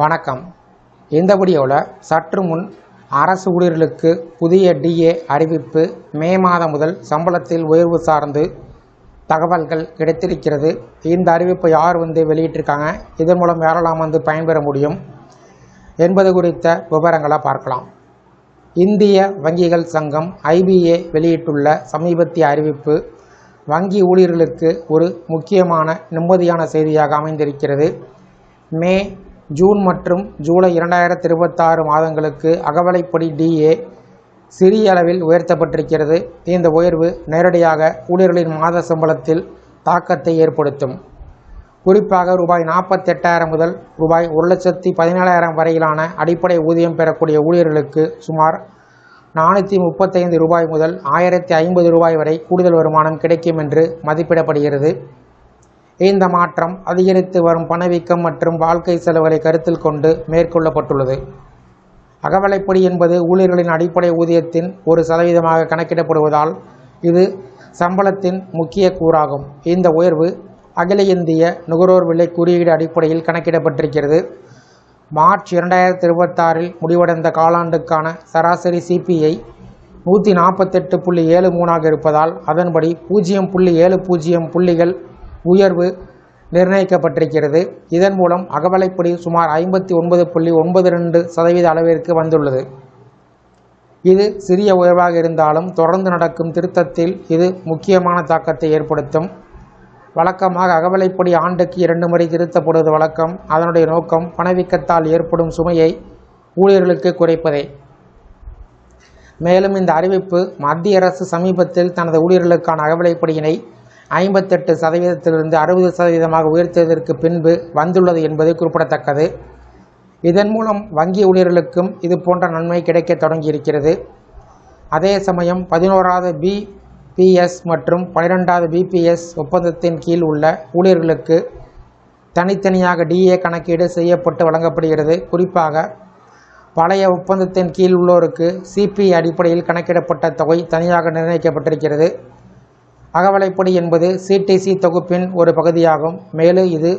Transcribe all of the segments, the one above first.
வணக்கம். இந்த வீடியோவில் சற்று முன் அரசு ஊழியர்களுக்கு புதிய டிஏ அறிவிப்பு மே மாதம் முதல் சம்பளத்தில் உயர்வு சார்ந்து தகவல்கள் கிடைத்திருக்கிறது. இந்த அறிவிப்பை யார் வெளியிட்டிருக்காங்க, இதன் மூலம் யாரெல்லாம் பயன்பெற முடியும் என்பது குறித்த விவரங்களை பார்க்கலாம். இந்திய வங்கிகள் சங்கம் IBA வெளியிட்டுள்ள சமீபத்திய அறிவிப்பு வங்கி ஊழியர்களுக்கு ஒரு முக்கியமான நிம்மதியான செய்தியாக அமைந்திருக்கிறது. மே, ஜூன் மற்றும் ஜூலை 2026 மாதங்களுக்கு அகவிலைப்படி டிஏ சிறிய அளவில் உயர்த்தப்பட்டிருக்கிறது. இந்த உயர்வு நேரடியாக ஊழியர்களின் மாத சம்பளத்தில் தாக்கத்தை ஏற்படுத்தும். குறிப்பாக ரூபாய் 48,000 முதல் ரூபாய் 1,17,000 வரையிலான அடிப்படை ஊதியம் பெறக்கூடிய ஊழியர்களுக்கு சுமார் 435 ரூபாய் முதல் 1,050 ரூபாய் வரை கூடுதல் வருமானம் கிடைக்கும் என்று மதிப்பிடப்படுகிறது. இந்த மாற்றம் அதிகரித்து வரும் பணவீக்கம் மற்றும் வாழ்க்கை செலவுகளை கருத்தில் கொண்டு மேற்கொள்ளப்பட்டுள்ளது. அகவிலைப்படி என்பது ஊழியர்களின் அடிப்படை ஊதியத்தின் 1% கணக்கிடப்படுவதால் இது சம்பளத்தின் முக்கிய கூறாகும். இந்த உயர்வு அகில இந்திய நுகர்வோர் விலை குறியீடு அடிப்படையில் கணக்கிடப்பட்டிருக்கிறது. மார்ச் 2026 முடிவடைந்த காலாண்டுக்கான சராசரி CPI 148.73 இருப்பதால் அதன்படி 0.70 புள்ளிகள் உயர்வு நிர்ணயிக்கப்பட்டிருக்கிறது. இதன் மூலம் அகவிலைப்படி சுமார் 59.92% அளவிற்கு வந்துள்ளது. இது சிறிய உயர்வாக இருந்தாலும் தொடர்ந்து நடக்கும் திருத்தத்தில் இது முக்கியமான தாக்கத்தை ஏற்படுத்தும். வழக்கமாக அகவிலைப்படி ஆண்டுக்கு 2 முறை திருத்தப்படுவது வழக்கம். அதனுடைய நோக்கம் பணவீக்கத்தால் ஏற்படும் சுமையை ஊழியர்களுக்கு குறைப்பதே. மேலும் இந்த அறிவிப்பு மத்திய அரசு சமீபத்தில் தனது ஊழியர்களுக்கான அகவிலைப்படியினை 58% 60% உயர்த்தியதற்கு பின்பு வந்துள்ளது என்பது குறிப்பிடத்தக்கது. இதன் மூலம் வங்கி ஊழியர்களுக்கும் இது போன்ற நன்மை கிடைக்க தொடங்கியிருக்கிறது. அதே சமயம் 11வது BPS மற்றும் 12வது BPS ஒப்பந்தத்தின் கீழ் உள்ள ஊழியர்களுக்கு தனித்தனியாக DA கணக்கீடு செய்யப்பட்டு வழங்கப்படுகிறது. குறிப்பாக பழைய ஒப்பந்தத்தின் கீழ் உள்ளோருக்கு CPI அடிப்படையில் கணக்கிடப்பட்ட தொகை தனியாக நிர்ணயிக்கப்பட்டிருக்கிறது. அகவிலைப்படி என்பது CTC தொகுப்பின் ஒரு பகுதியாகும். மேலும் இது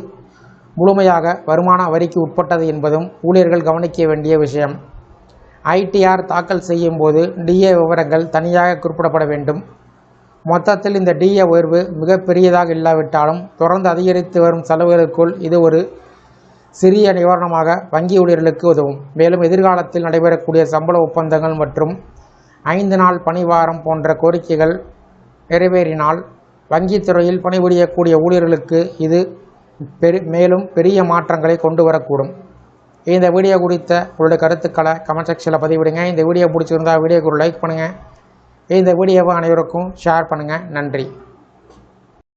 முழுமையாக வருமான வரிக்கு உட்பட்டது என்பதும் ஊழியர்கள் கவனிக்க வேண்டிய விஷயம். ITR தாக்கல் செய்யும் போது DA விவரங்கள் தனியாக குறிப்பிடப்பட வேண்டும். மொத்தத்தில் இந்த DA உயர்வு மிக பெரியதாக இல்லாவிட்டாலும் தொடர்ந்து அதிகரித்து வரும் செலவுகளுக்குள் இது ஒரு சிறிய நிவாரணமாக வங்கி ஊழியர்களுக்கு உதவும். மேலும் எதிர்காலத்தில் நடைபெறக்கூடிய சம்பள ஒப்பந்தங்கள் மற்றும் 5 நாள் பணிவாரம் போன்ற கோரிக்கைகள் நிறைவேறினால் வங்கித்துறையில் பணிபுரியக்கூடிய ஊழியர்களுக்கு இது மேலும் பெரிய மாற்றங்களை கொண்டு வரக்கூடும். இந்த வீடியோ குறித்த உங்களுடைய கருத்துக்களை கமெண்ட் செக்ஷனில் பதிவிடுங்க. இந்த வீடியோ பிடிச்சிருந்தால் வீடியோக்கு ஒரு லைக் பண்ணுங்கள். இந்த வீடியோவை அனைவருக்கும் ஷேர் பண்ணுங்கள். நன்றி.